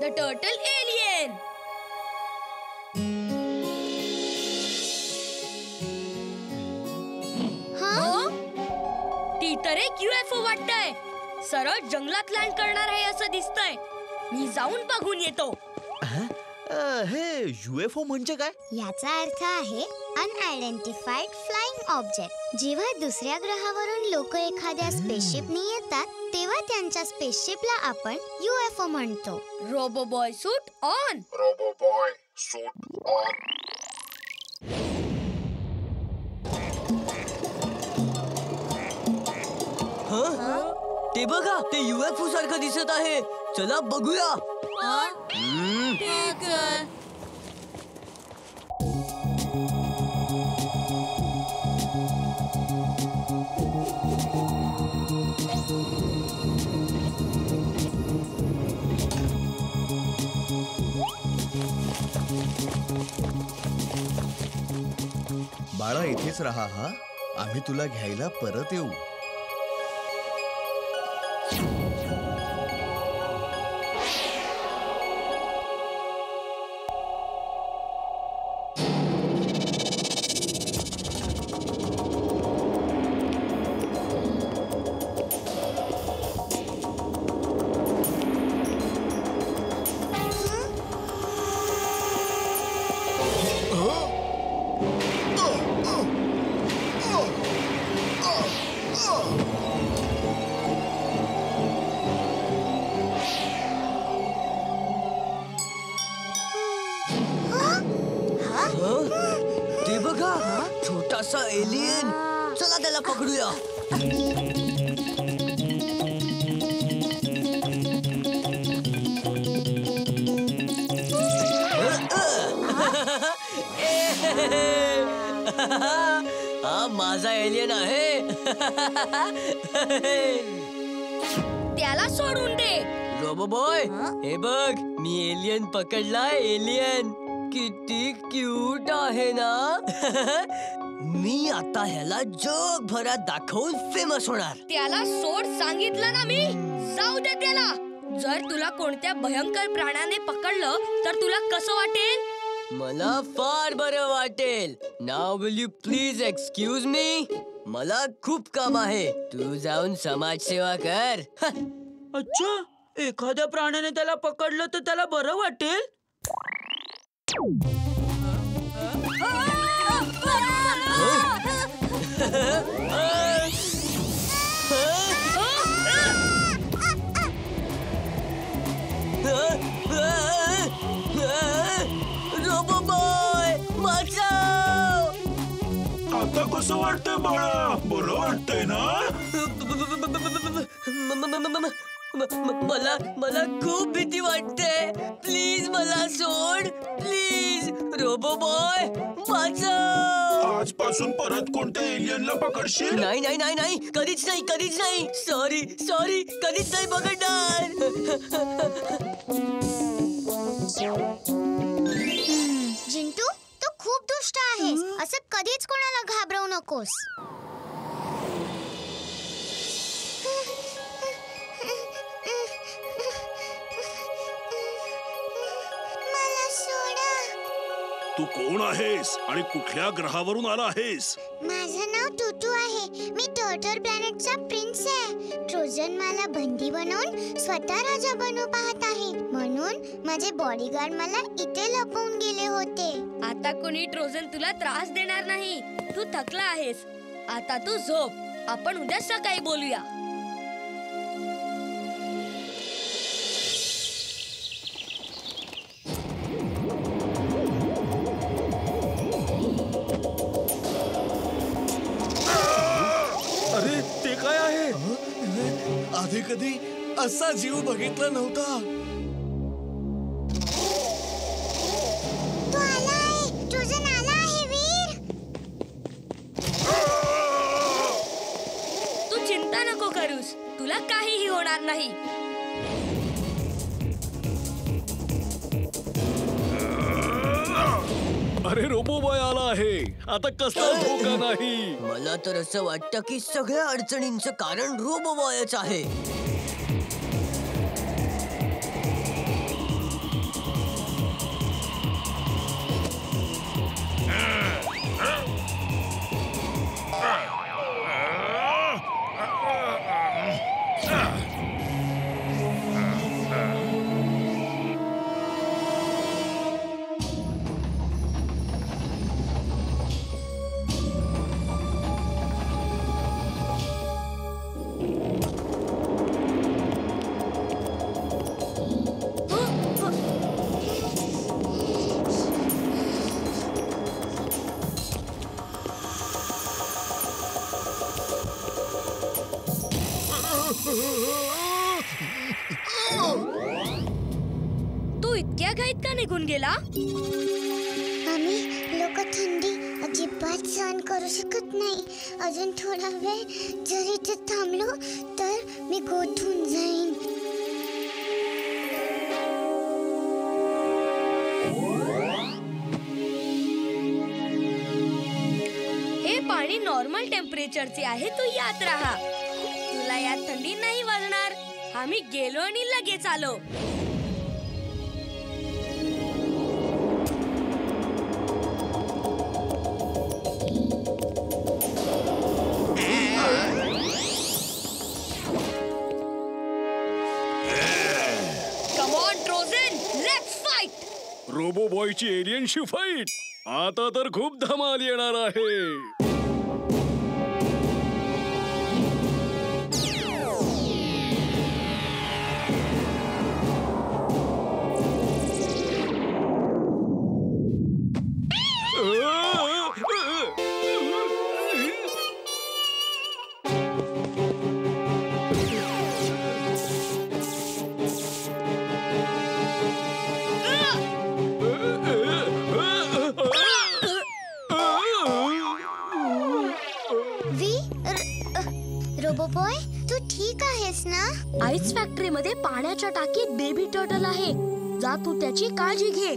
The turtle alien. ती तर एक UFO वाटतंय. सरळ जंगलात लँड करणार आहे असं दिसतंय. मी जाऊन बघून येतो. हे UFO म्हणजे काय? याचा अर्थ आहे अनआयडेंटिफाईड फ्लाइंग ऑब्जेक्ट. जेव्हा दुसऱ्या ग्रहावरून लोक एखाद्या स्पेसशिपने येतात तेव्हा त्यांच्या स्पेसशिपला आपण UFO म्हणतो. Robo boy suit on. Robo boy suit on. ते बघा, ते UFO सारखं दिसत आहे. चला बघूया. ठीक आहे. बाळा इथेच राहा हा. आम्ही तुला घ्यायला परत येऊ. ते बघा, छोटासा एलियन. चला त्याला पकडूया. हा माझा एलियन आहे. त्याला सोडून दे. रोबोबॉय, हे बघ, मी एलियन पकडलाय. एलियन किती क्यूट आहे ना. मी आता ह्याला जगभरात दाखवून फेमस होणार. त्याला सोड सांगितलं ना मी. जाऊ दे त्याला. जर तुला कोणत्या भयंकर प्राण्याने पकडलं तर तुला कसं वाटेल? मला फार बरं वाटेल. Now will you please excuse me? मला खूप काम आहे. तू जाऊन समाजसेवा कर. अच्छा, एखाद्या प्राण्याने त्याला पकडलं तर त्याला बरं वाटेल. रोबोबॉय, वाचव. आता कसं वाटतंय बाळा? बरं वाटतंय ना? मला खूप भीती वाटते. प्लीज मला सोड. प्लीज रोबोबॉय, वाचव. आजपासून परत कोणत्या एलियनला पकडशील? नाही नाही नाही नाही, कधीच नाही, कधीच नाही. सॉरी सॉरी, कधीच नाही पकडणार. जिंटू, तू खूप दुष्ट आहेस. असं कधीच कोणाला घाबरवू नकोस. मला सोडा. तू कोण आहेस आणि कुठल्या ग्रहावरून आला आहेस? माझं नाव टुटू आहे. मी टर्टल प्लॅनेटचा प्रिन्स आहे. ट्रोजन मला बंदी बनवून स्वतः राजा बनवू पाहत आहे. म्हणून माझे बॉडीगार्ड मला इथे लपवून गेले होते. आता कोणी ट्रोजन तुला त्रास देणार नाही. तू थकला आहेस. आता तू झोप. आपण उद्या सकाळी बोलूया. अरे ते काय आहे? आधी कधी असा जीव बघितला नव्हता. तो आला आहे. ट्रोजन आला आहे वीर. तू चिंता नको करूस. तुला काहीही होणार नाही. अरे रोबोबॉय आला आहे. आता कसला धोका नाही. मला तर असं वाटतं की सगळ्या अडचणींचं कारण रोबोबॉयच आहे. एवढ्या घाईत का निघून गेला? आम्ही लोक थंडी अजिबात सहन करू शकत नाही. अजून थोडा वेळ जर इथे थांबलो तर मी गोठून जाईन. हे पाणी नॉर्मल टेम्परेचरचे आहे. तू यात राहा. तुला यात थंडी नाही वाजणार. आम्ही गेलो आणि लगेच आलो. Come on, Trojan, let's fight! Robo बॉयची एलियनशी फाईट आता तर खूप धमाल येणार आहे. रोबोबॉय, तू ठीक आहेस ना? आईस फॅक्टरी मध्ये पाण्याच्या टाकीत बेबी टर्टल आहे. जा तू त्याची काळजी घे.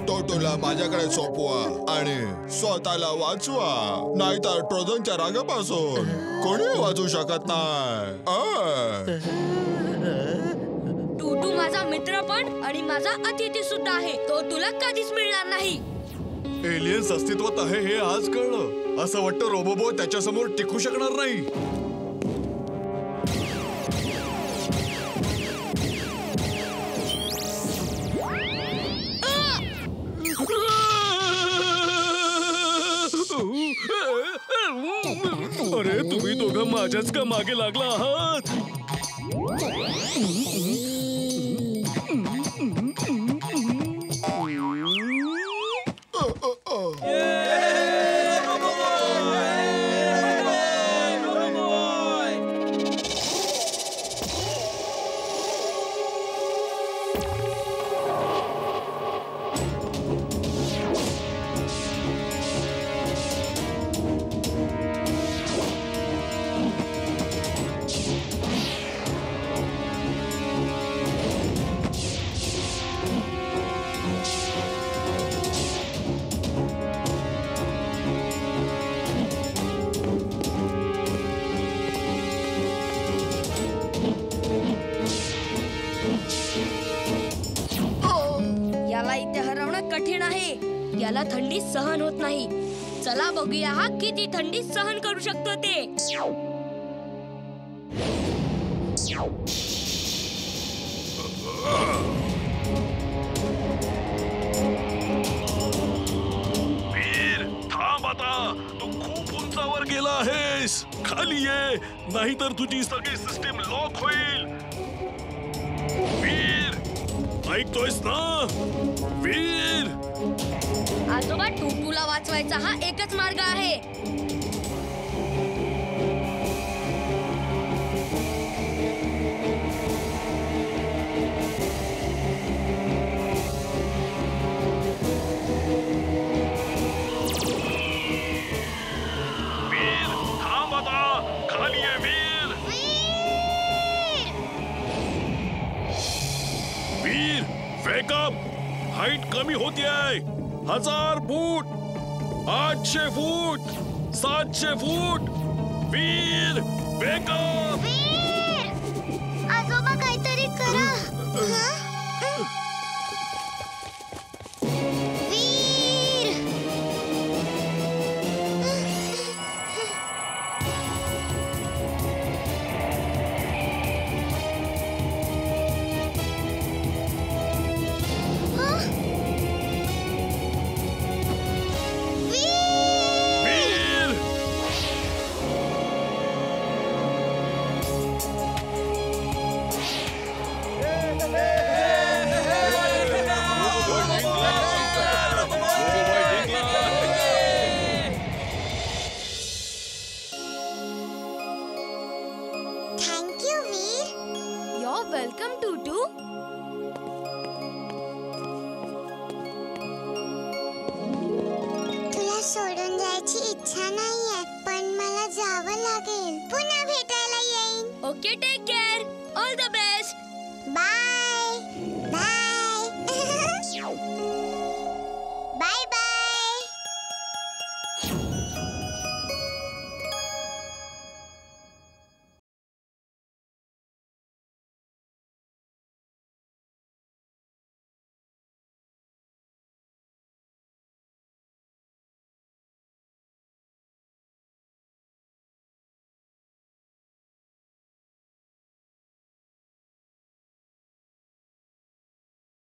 टोटोला माझ्याकडे सोपवा आणि स्वतःला वाचवा, नाहीतर ट्रोजनच्या रागापासून कोणी वाचू शकत नाही. टूटू माझा मित्र पण आणि माझा अतिथी सुद्धा आहे. तो तुला कधीच मिळणार नाही. एलियन्स अस्तित्वात आहे हे आज कळलं. असं वाटतं रोबोबो त्याच्यासमोर टिकू शकणार नाही. अरे तुम्ही दोघं माझ्याच का मागे लागला आहात? याला इथे हरवणं कठीण आहे. याला थंडी सहन होत नाही. चला बघूया हा किती थंडी सहन करू शकतो ते. वीर थांब आता. तू खूप उंचावर गेला आहेस. खाली ये, नाहीतर तुझी सगळी सिस्टीम लॉक होईल. वीर ऐकतोयस ना? वीर आजोबा, टूटूला वाचवायचा हा एकच मार्ग आहे. वीर थांब आता. खाली ये वीर. वीर वेक अप. हाईट कमी होतीये. 1000 फूट, 800 फूट, 700 फूट. वीर वेक अप. आजोबा काहीतरी करा. Veer, Veer thank you Veer. You're welcome, टूटू. Okay take care all the best